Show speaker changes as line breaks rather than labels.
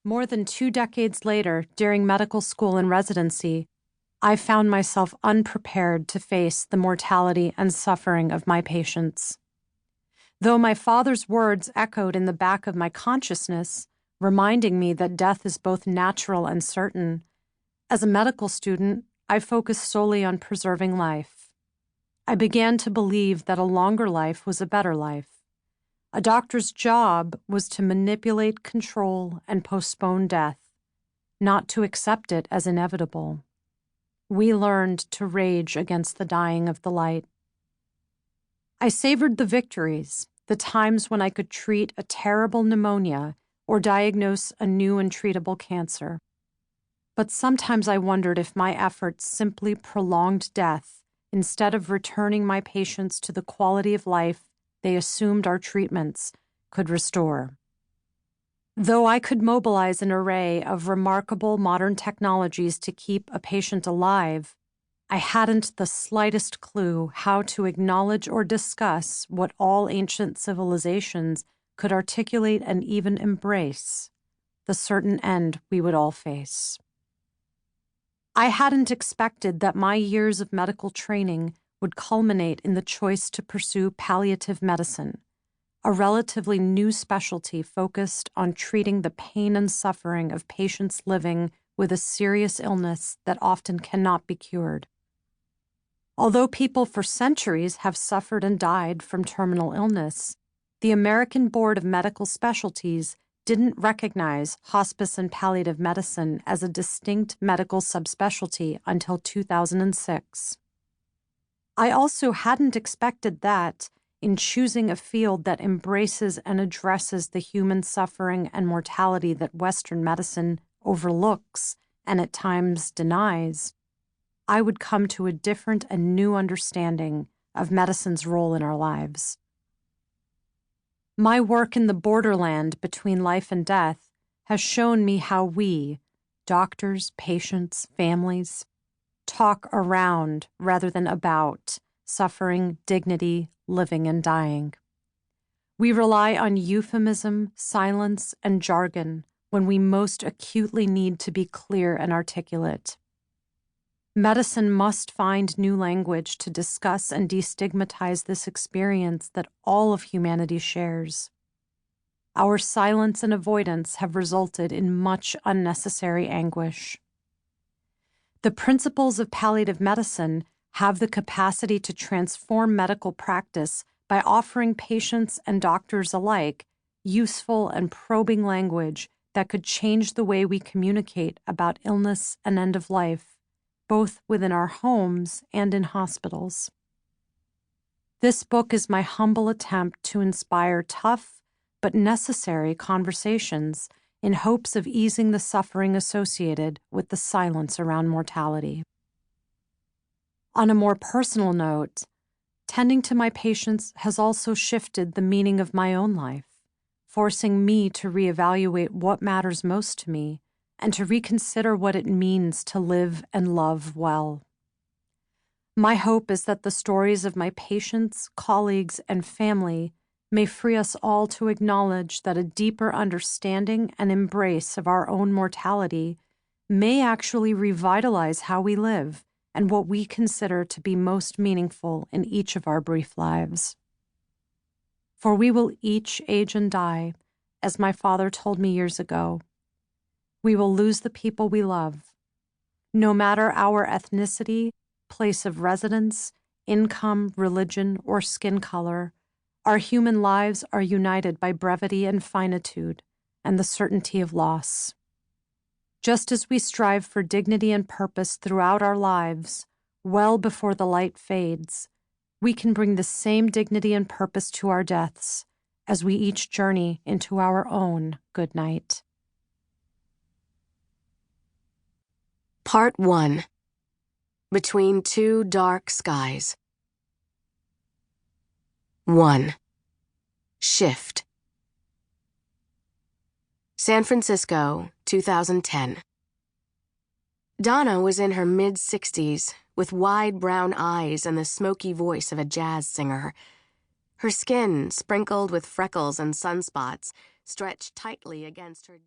More than 2 decades later, during medical school and residency, I found myself unprepared to face the mortality and suffering of my patients. Though my father's words echoed in the back of my consciousness, reminding me that death is both natural and certain, as a medical student, I focused solely on preserving life. I began to believe that a longer life was a better life. A doctor's job was to manipulate, control, and postpone death, not to accept it as inevitable. We learned to rage against the dying of the light. I savored the victories, the times when I could treat a terrible pneumonia or diagnose a new and treatable cancer. But sometimes I wondered if my efforts simply prolonged death instead of returning my patients to the quality of life they assumed our treatments could restore. Though I could mobilize an array of remarkable modern technologies to keep a patient alive, I hadn't the slightest clue how to acknowledge or discuss what all ancient civilizations could articulate and even embrace, the certain end we would all face. I hadn't expected that my years of medical training would culminate in the choice to pursue palliative medicine, a relatively new specialty focused on treating the pain and suffering of patients living with a serious illness that often cannot be cured. Although people for centuries have suffered and died from terminal illness, the American Board of Medical Specialties didn't recognize hospice and palliative medicine as a distinct medical subspecialty until 2006. I also hadn't expected that, in choosing a field that embraces and addresses the human suffering and mortality that Western medicine overlooks and at times denies, I would come to a different and new understanding of medicine's role in our lives. My work in the borderland between life and death has shown me how we, doctors, patients, families, talk around rather than about suffering, dignity, living, and dying. We rely on euphemism, silence, and jargon when we most acutely need to be clear and articulate. Medicine must find new language to discuss and destigmatize this experience that all of humanity shares. Our silence and avoidance have resulted in much unnecessary anguish. The principles of palliative medicine have the capacity to transform medical practice by offering patients and doctors alike useful and probing language that could change the way we communicate about illness and end of life, both within our homes and in hospitals. This book is my humble attempt to inspire tough but necessary conversations in hopes of easing the suffering associated with the silence around mortality. On a more personal note, tending to my patients has also shifted the meaning of my own life, forcing me to reevaluate what matters most to me and to reconsider what it means to live and love well. My hope is that the stories of my patients, colleagues, and family may free us all to acknowledge that a deeper understanding and embrace of our own mortality may actually revitalize how we live and what we consider to be most meaningful in each of our brief lives. For we will each age and die, as my father told me years ago. We will lose the people we love. No matter our ethnicity, place of residence, income, religion, or skin color, our human lives are united by brevity and finitude and the certainty of loss. Just as we strive for dignity and purpose throughout our lives, well before the light fades, we can bring the same dignity and purpose to our deaths as we each journey into our own good night.
Part 1. Between Two Dark Skies. 1. Shift. San Francisco, 2010. Donna was in her mid-60s, with wide brown eyes and the smoky voice of a jazz singer. Her skin, sprinkled with freckles and sunspots, stretched tightly against her